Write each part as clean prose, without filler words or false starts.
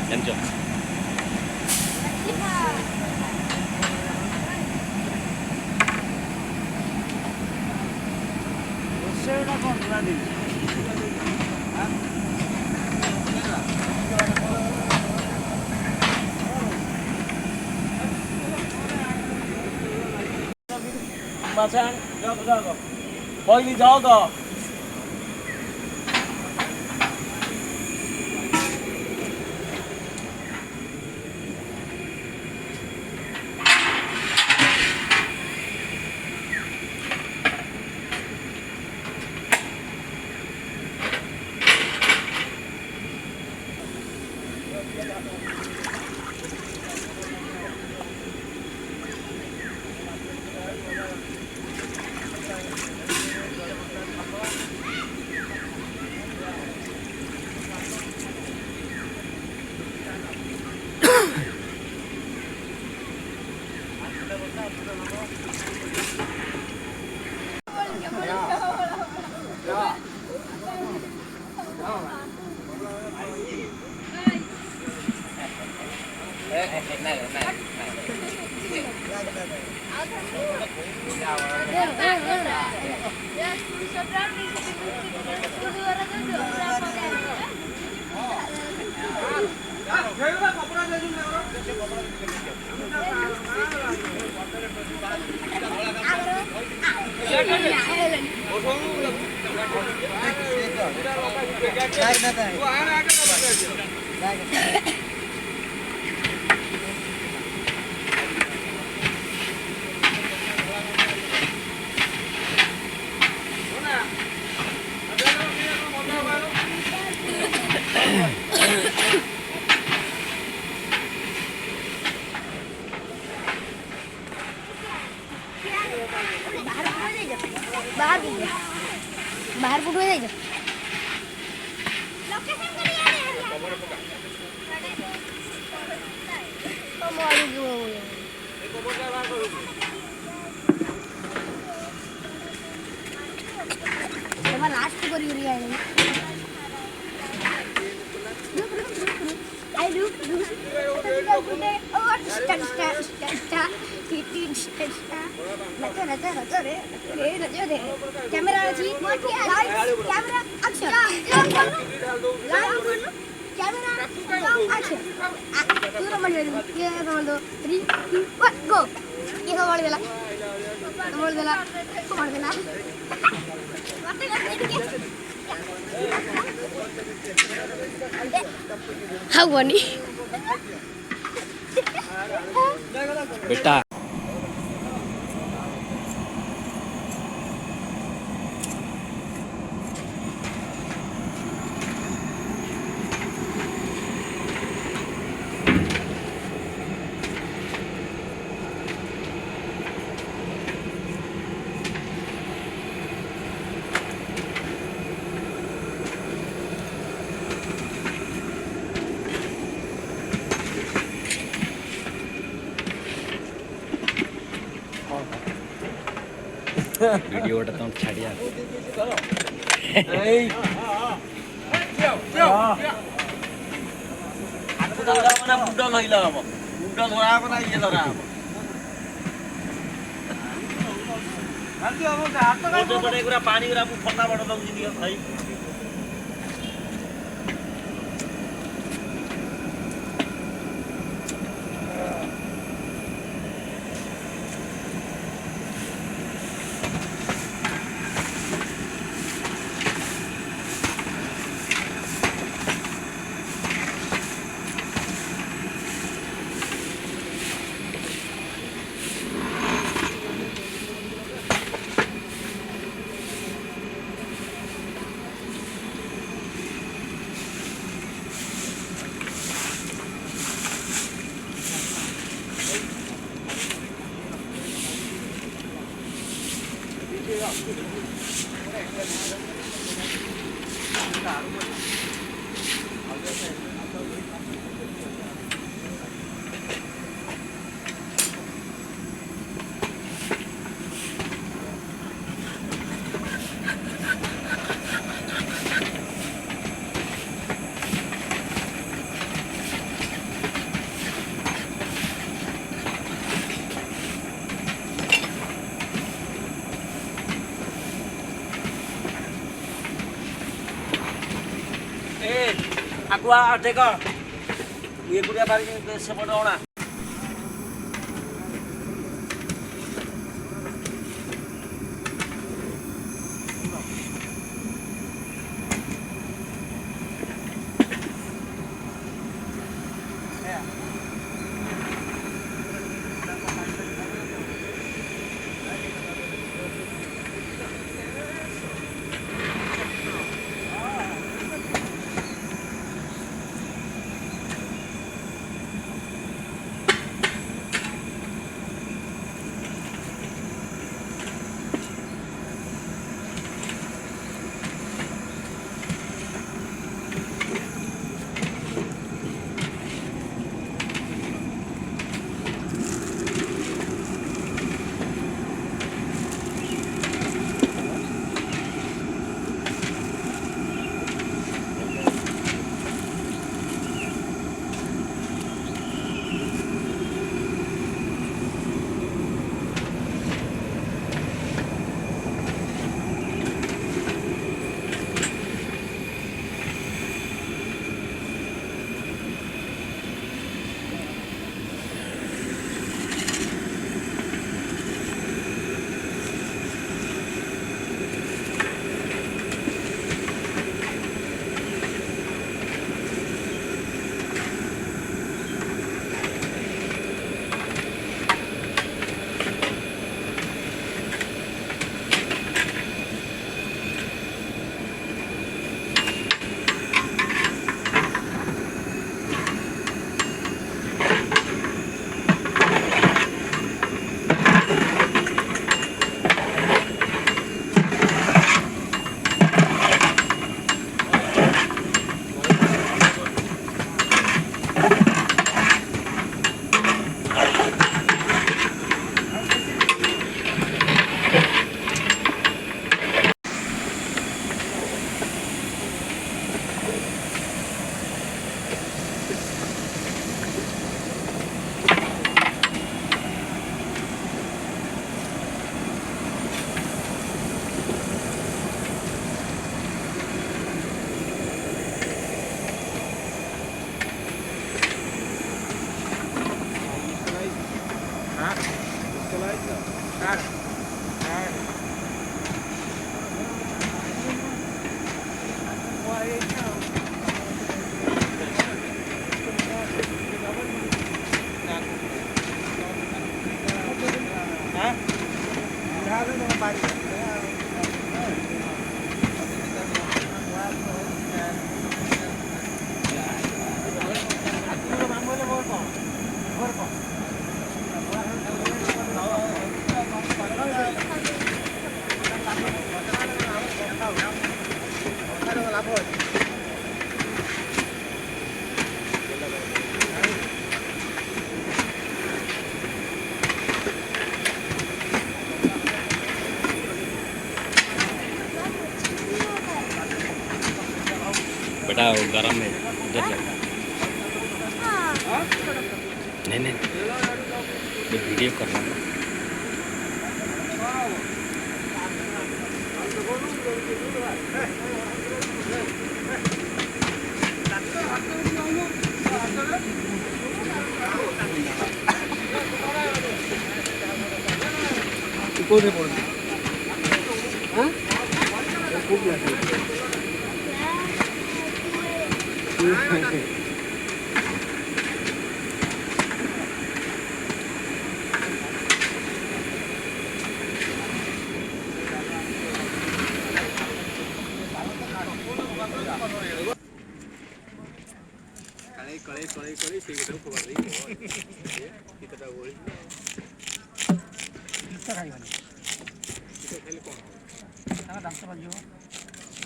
કેમ છો? Masan, jago. Pagi jago. बाहर फुटवा जाए लास्ट करी camera camera action camera action दूर दो 3 2 1 गो ಈಗ ಮಾಡಿದಲ್ಲ how funny बेटा वीडियो उठाता हूँ छाड़िया मुंडा महिला मुंडा धरा ना ये धरा पानी फटा बड़ दौर भाई ए आकुआ देख ये गुड़िया बारी से बनाना बेटा वो गरम है उधर जा नहीं नहीं ये वीडियो कर रहा हूँ कोठे पडते हां खूप लागते कळे ते गेलो खबर नाही किती गोळी किती काय झालं किती खाली कोण सांगा दाखता पाहिजे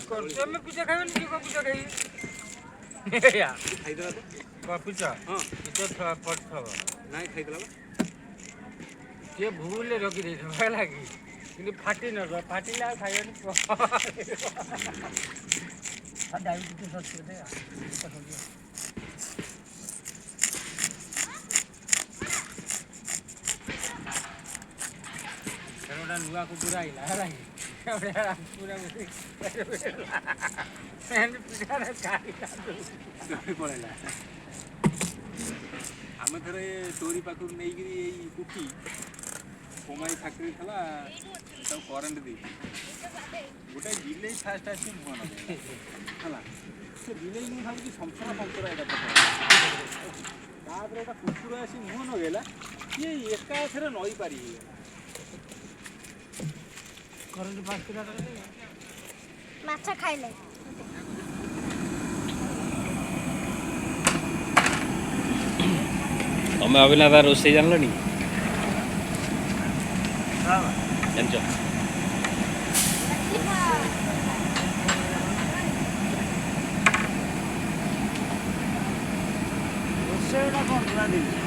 करतो मी पिझ्झा खाईल की को पिझ्झा खाई या खाईदला तो पिझ्झा हां इथं पट खावा नाही खाईदला ते भूलले रखी दे व्हायला की କିନ୍ତୁ फाटी न फाटीला खायनी हा डायबिटीज असते नुआ कुकुर आइला पूरा ପଳେଇଲା ଆମେ ଥରେ ତୋରି ପାଖରୁ ନେଇକିରି ଏଇ କୁଟି କୋମାଇ ଫ୍ୟାକ୍ଟ୍ରି ଥିଲା ତାକୁ କରେଣ୍ଟ ଦେଇଛି ଗୋଟେ ବିଲେଇ ଫାଷ୍ଟ ଆସି ମୁହଁ ନଦେଲା ହେଲା ସେ ବିଲେଇ ମୁଁ ଭାବୁଛି ସମ୍ପୂର୍ଣ୍ଣ ଏଇଟା ତାପରେ ଗୋଟେ କୁକୁର ଆସି ମୁହଁ ନଗେଇଲା ସିଏ ଏକାଥରେ ନଈ ପାରି ହେଇଗଲା କରେଣ୍ଟ ପାସ୍ କରିବା ମାଛ ଖାଇଲେ ତମେ ଅଭିନାଥ ରୋଷେଇ ଜାଣିଲନି ଜାଣିଛ ରୋଷେଇଟା କ'ଣ ପୁରା ଦେଇଛି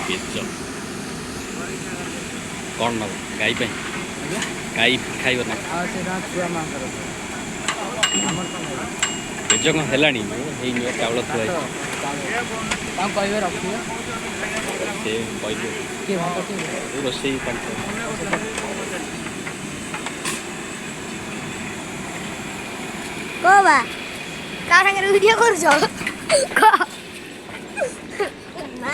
ବେଚ କ'ଣ ନେବ ଗାଈ ପାଇଁ ଗାଈ ଖାଇବ ନା ବେଚ କ'ଣ ହେଲାଣି ହେଇନି ଚାଉଳ ଥୁଆ ହେଇଛି କହିବେ ରଖିବେ ସେ କହିବେ ରୋଷେଇ ତାଙ୍କ କହ ବା କାହା ସାଙ୍ଗରେ ଭିଡ଼ିଓ କରୁଛ କହ ନା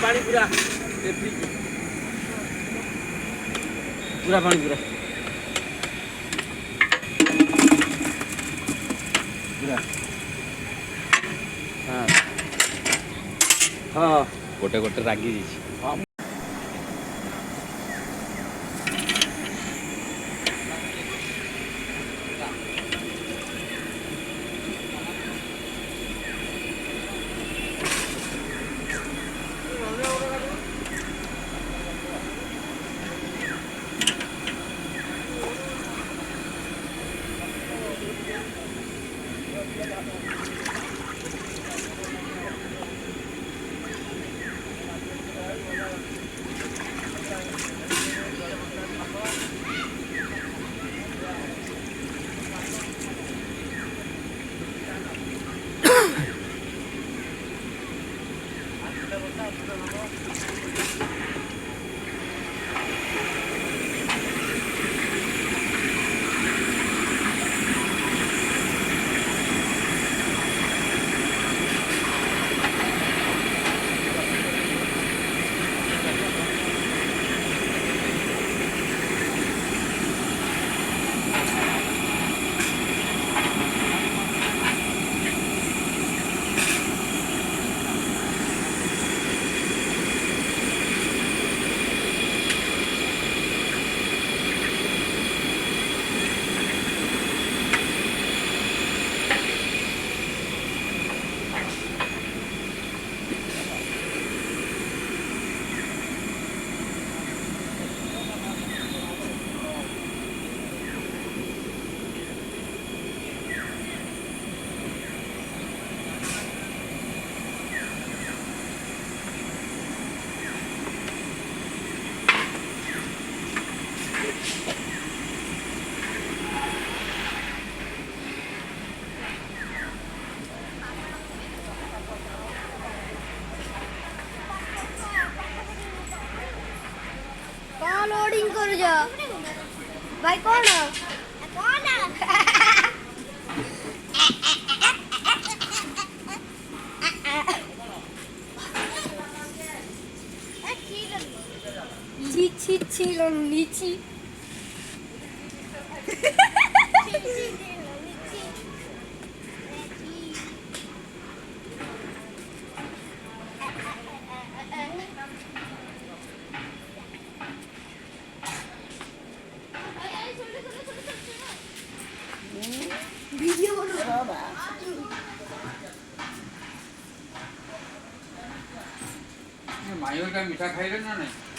ପାଣି ପୁରା ପୁରା ପାଣି ପୁରା ପୁରା ହଁ ଗୋଟେ ଗୋଟେ ରାଗି ଯାଇଛି କ'ଣ ଲୋଡ଼ିଂ କରୁଛ भाई कौन कौन ची ची ची लीची वीडियो बनो माइयों का मीठा खाइले ना नहीं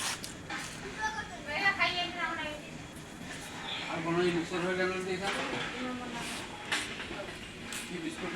আর কোনো মিক্সচার হয়ে গেল দেখা কি বিস্কুট